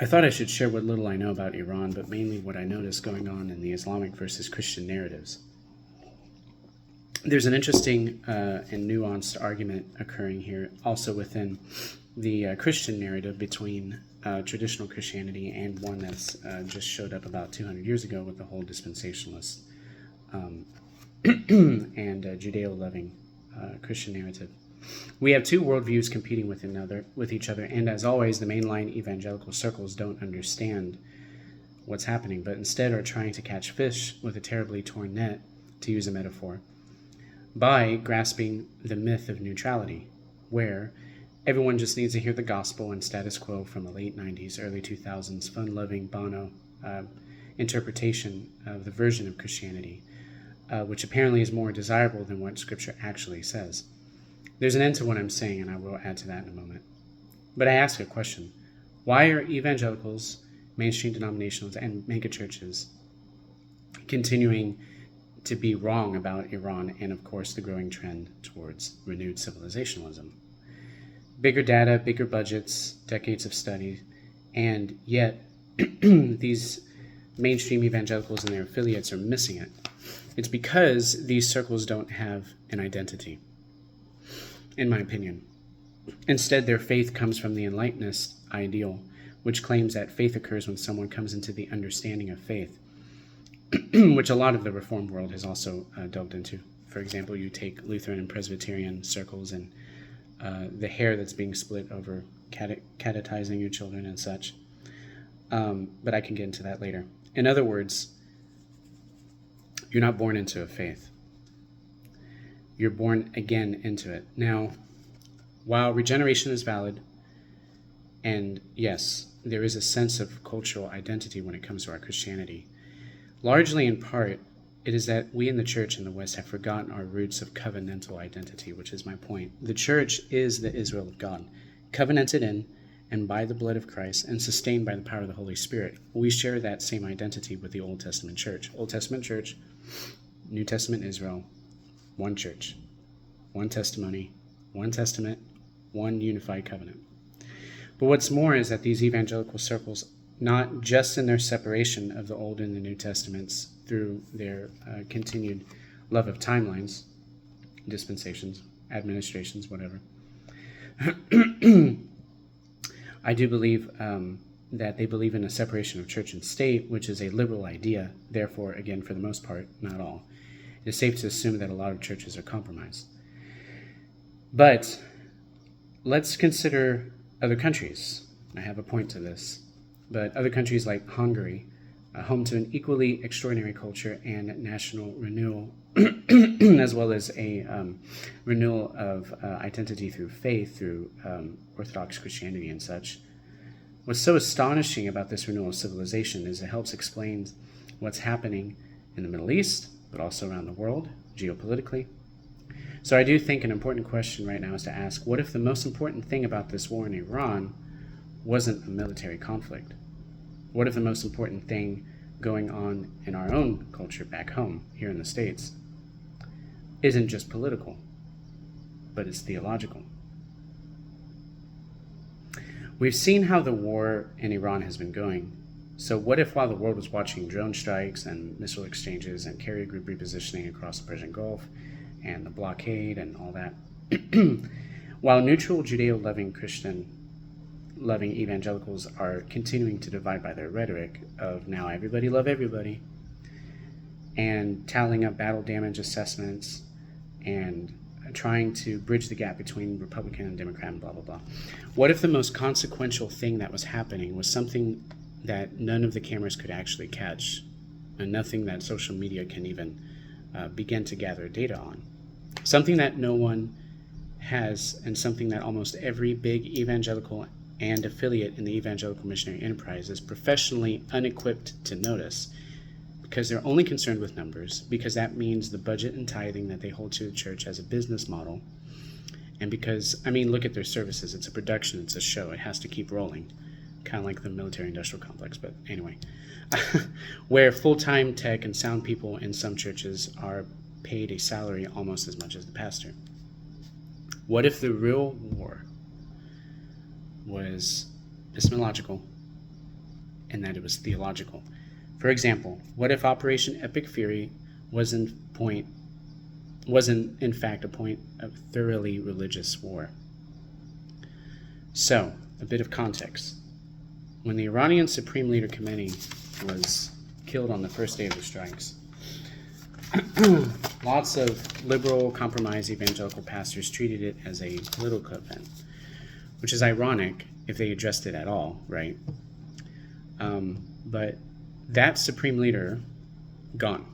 I thought I should share what little I know about Iran, but mainly what I notice going on in the Islamic versus Christian narratives. There's an interesting and nuanced argument occurring here, also within the Christian narrative between traditional Christianity and one that's just showed up about 200 years ago with the whole dispensationalist and Judeo-loving Christian narrative. We have two worldviews competing with each other, and as always, the mainline evangelical circles don't understand what's happening, but instead are trying to catch fish with a terribly torn net, to use a metaphor, by grasping the myth of neutrality, where everyone just needs to hear the gospel and status quo from a late 90s, early 2000s fun-loving Bono interpretation of the version of Christianity, which apparently is more desirable than what Scripture actually says. There's an end to what I'm saying, and I will add to that in a moment. But I ask a question. Why are evangelicals, mainstream denominationals, and megachurches continuing to be wrong about Iran and, of course, the growing trend towards renewed civilizationalism? Bigger data, bigger budgets, decades of study, and yet these mainstream evangelicals and their affiliates are missing it. It's because these circles don't have an identity, in my opinion. Instead, their faith comes from the Enlightenist ideal, which claims that faith occurs when someone comes into the understanding of faith, which a lot of the Reformed world has also delved into. For example, you take Lutheran and Presbyterian circles and the hair that's being split over catechizing your children and such. But I can get into that later. In other words, you're not born into a faith. You're born again into it. Now, while regeneration is valid, and yes, there is a sense of cultural identity when it comes to our Christianity, largely in part, it is that we in the church in the West have forgotten our roots of covenantal identity, which is my point. The church is the Israel of God, covenanted in and by the blood of Christ and sustained by the power of the Holy Spirit. We share that same identity with the Old Testament church. Old Testament church, New Testament Israel, one church, one testimony, one testament, one unified covenant. But what's more is that these evangelical circles, not just in their separation of the Old and the New Testaments through their continued love of timelines, dispensations, administrations, whatever, I do believe that they believe in a separation of church and state, which is a liberal idea. Therefore, again, for the most part, not all. It is safe to assume that a lot of churches are compromised. But let's consider other countries. I have a point to this. But other countries like Hungary, home to an equally extraordinary culture and national renewal, as well as a renewal of identity through faith, through Orthodox Christianity and such. What's so astonishing about this renewal of civilization is it helps explain what's happening in the Middle East, but also around the world, geopolitically. So I do think an important question right now is to ask, what if the most important thing about this war in Iran wasn't a military conflict? What if the most important thing going on in our own culture back home, here in the States, isn't just political, but it's theological? We've seen how the war in Iran has been going. So what if while the world was watching drone strikes and missile exchanges and carrier group repositioning across the Persian Gulf and the blockade and all that, while neutral Judeo-loving Christian-loving evangelicals are continuing to divide by their rhetoric of now everybody love everybody and tallying up battle damage assessments and trying to bridge the gap between Republican and Democrat and blah, blah, blah. What if the most consequential thing that was happening was something that none of the cameras could actually catch and nothing that social media can even begin to gather data on? Something that no one has, and something that almost every big evangelical and affiliate in the evangelical missionary enterprise is professionally unequipped to notice, because they're only concerned with numbers, because that means the budget and tithing that they hold to the church as a business model, and because, I mean, look at their services. It's a production, it's a show, it has to keep rolling, kind of like the military-industrial complex, but anyway. Where full-time tech and sound people in some churches are paid a salary almost as much as the pastor. What if the real war was epistemological, and that it was theological. For example, what if Operation Epic Fury was in fact a point of thoroughly religious war? So, a bit of context. When the Iranian Supreme Leader Khomeini was killed on the first day of the strikes, lots of liberal, compromise evangelical pastors treated it as a political event, which is ironic if they addressed it at all, right? But that supreme leader, gone.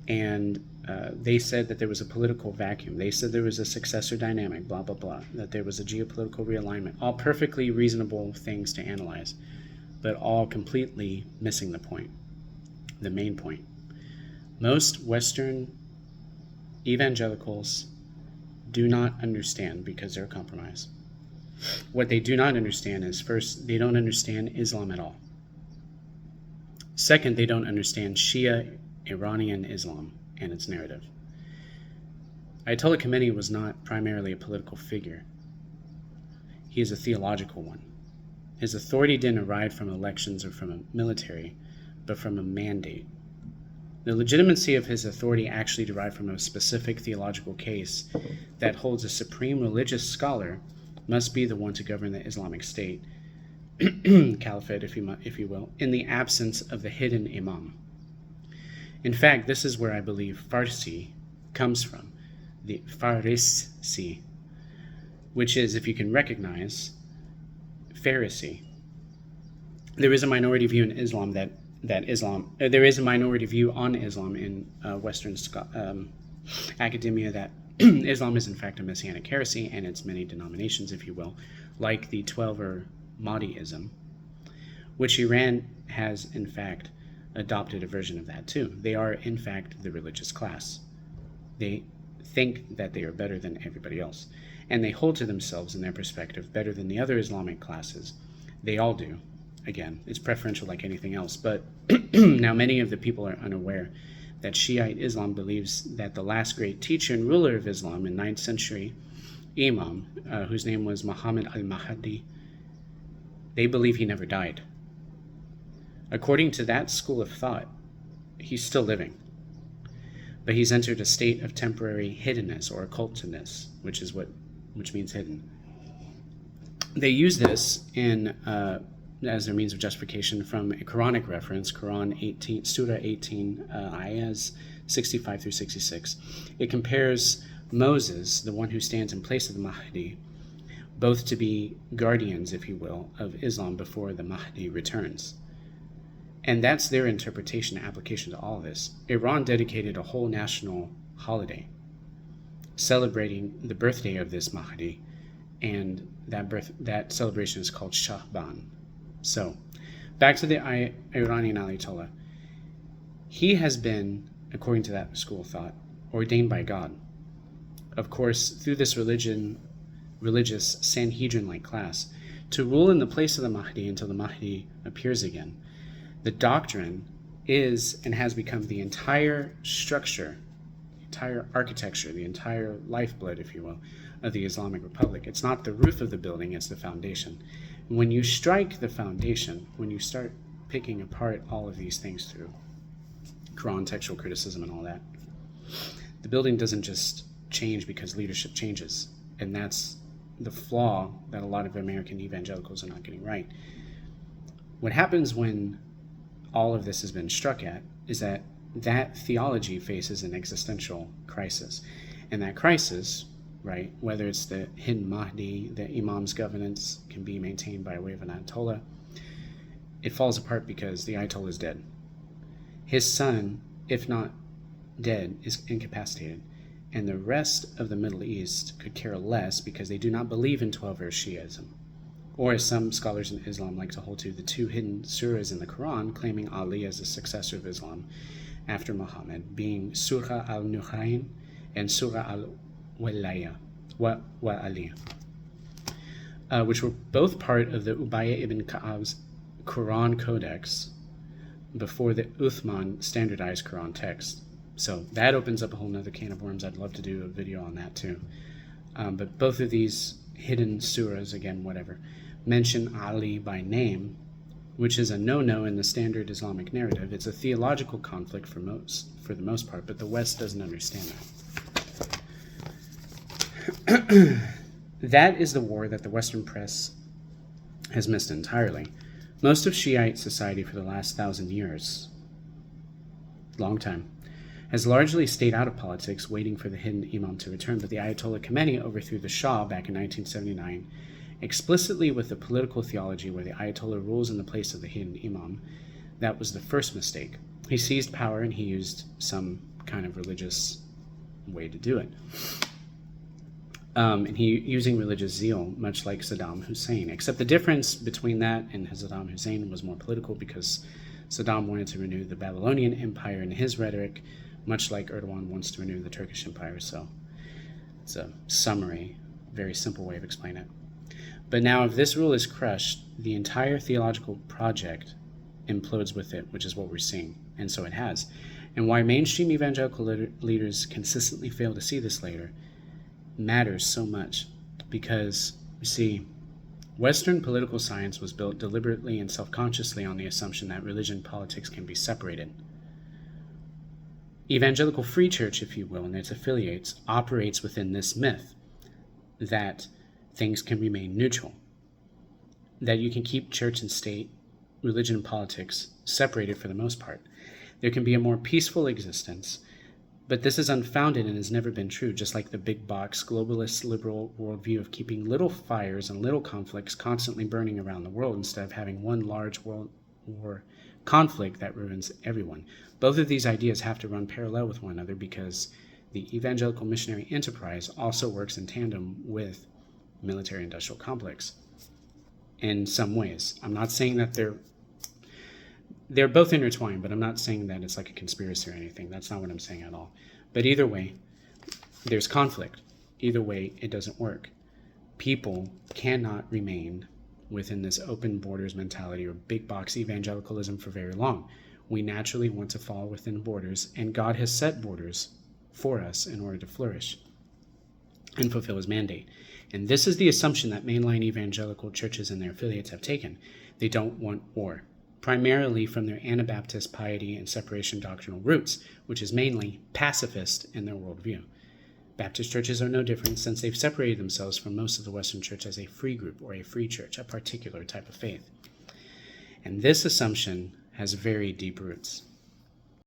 And they said that there was a political vacuum. They said there was a successor dynamic, blah, blah, blah, that there was a geopolitical realignment. All perfectly reasonable things to analyze, but all completely missing the point, the main point. Most Western evangelicals do not understand, because they're compromised. What they do not understand is, first, they don't understand Islam at all. Second, they don't understand Shia Iranian Islam and its narrative. Ayatollah Khomeini was not primarily a political figure. He is a theological one. His authority didn't arrive from elections or from a military, but from a mandate. The legitimacy of his authority actually derived from a specific theological case that holds a supreme religious scholar must be the one to govern the Islamic State, caliphate, if you will, in the absence of the hidden imam. In fact, this is where I believe Farsi comes from, the Farisi, which is, if you can recognize, Pharisee. There is a minority view in Islam there is a minority view on Islam in Western academia that Islam is in fact a messianic heresy, and its many denominations, if you will, like the Twelver Mahdiism, which Iran has in fact adopted a version of that too. They are in fact the religious class. They think that they are better than everybody else, and they hold to themselves in their perspective better than the other Islamic classes. They all do. Again, it's preferential like anything else, but now many of the people are unaware that Shiite Islam believes that the last great teacher and ruler of Islam in 9th century Imam, whose name was Muhammad al-Mahdi, they believe he never died. According to that school of thought, he's still living, but he's entered a state of temporary hiddenness or occultedness, which means hidden. They use this in as their means of justification from a Quranic reference, Quran 18, Surah 18, ayahs 65 through 66. It compares Moses, the one who stands in place of the Mahdi, both to be guardians, if you will, of Islam before the Mahdi returns. And that's their interpretation and application to all of this. Iran dedicated a whole national holiday celebrating the birthday of this Mahdi, and that celebration is called Shahban. So, back to the Iranian Ayatollah. He has been, according to that school of thought, ordained by God. Of course, through this religious Sanhedrin-like class, to rule in the place of the Mahdi until the Mahdi appears again. The doctrine is and has become the entire structure, the entire architecture, the entire lifeblood, if you will, of the Islamic Republic. It's not the roof of the building, it's the foundation. When you strike the foundation, when you start picking apart all of these things through Quran textual criticism and all that, the building doesn't just change because leadership changes. And that's the flaw that a lot of American evangelicals are not getting right. What happens when all of this has been struck at is that theology faces an existential crisis. And that crisis, right, whether it's the hidden Mahdi, the Imam's governance can be maintained by way of an Ayatollah, it falls apart because the Ayatollah is dead. His son, if not dead, is incapacitated. And the rest of the Middle East could care less because they do not believe in 12-verse Shi'ism. Or as some scholars in Islam like to hold to, the two hidden surahs in the Quran claiming Ali as the successor of Islam after Muhammad, being Surah al-Nurayn and Surah al-Walaya, which were both part of the Ubayyah ibn Ka'ab's Quran Codex before the Uthman standardized Quran text. So that opens up a whole nother can of worms. I'd love to do a video on that too. But both of these hidden surahs, again, whatever, mention Ali by name which is a no-no in the standard Islamic narrative. It's a theological conflict for the most part, but the West doesn't understand that. That is the war that the Western press has missed entirely. Most of Shiite society for the last 1,000 years, long time, has largely stayed out of politics, waiting for the hidden imam to return, but the Ayatollah Khomeini overthrew the Shah back in 1979, explicitly with a political theology where the Ayatollah rules in the place of the hidden imam. That was the first mistake. He seized power and he used some kind of religious way to do it. And he using religious zeal, much like Saddam Hussein, except the difference between that and Saddam Hussein was more political, because Saddam wanted to renew the Babylonian Empire in his rhetoric, much like Erdogan wants to renew the Turkish Empire. So it's a summary, very simple way of explaining it. But now if this rule is crushed, the entire theological project implodes with it, which is what we're seeing. And so it has. And why mainstream evangelical leaders consistently fail to see this later matters so much, because, you see, Western political science was built deliberately and self-consciously on the assumption that religion and politics can be separated. Evangelical Free Church, if you will, and its affiliates, operates within this myth that things can remain neutral, that you can keep church and state, religion and politics separated for the most part. There can be a more peaceful existence, but this is unfounded and has never been true, just like the big box, globalist, liberal worldview of keeping little fires and little conflicts constantly burning around the world instead of having one large world war conflict that ruins everyone. Both of these ideas have to run parallel with one another, because the evangelical missionary enterprise also works in tandem with military-industrial complex in some ways. I'm not saying that they're both intertwined, but I'm not saying that it's like a conspiracy or anything. That's not what I'm saying at all. But either way, there's conflict. Either way, it doesn't work. People cannot remain within this open borders mentality or big box evangelicalism for very long. We naturally want to fall within borders, and God has set borders for us in order to flourish and fulfill his mandate. And this is the assumption that mainline evangelical churches and their affiliates have taken. They don't want war, primarily from their Anabaptist piety and separation doctrinal roots, which is mainly pacifist in their worldview. Baptist churches are no different, since they've separated themselves from most of the Western church as a free group or a free church, a particular type of faith. And this assumption has very deep roots.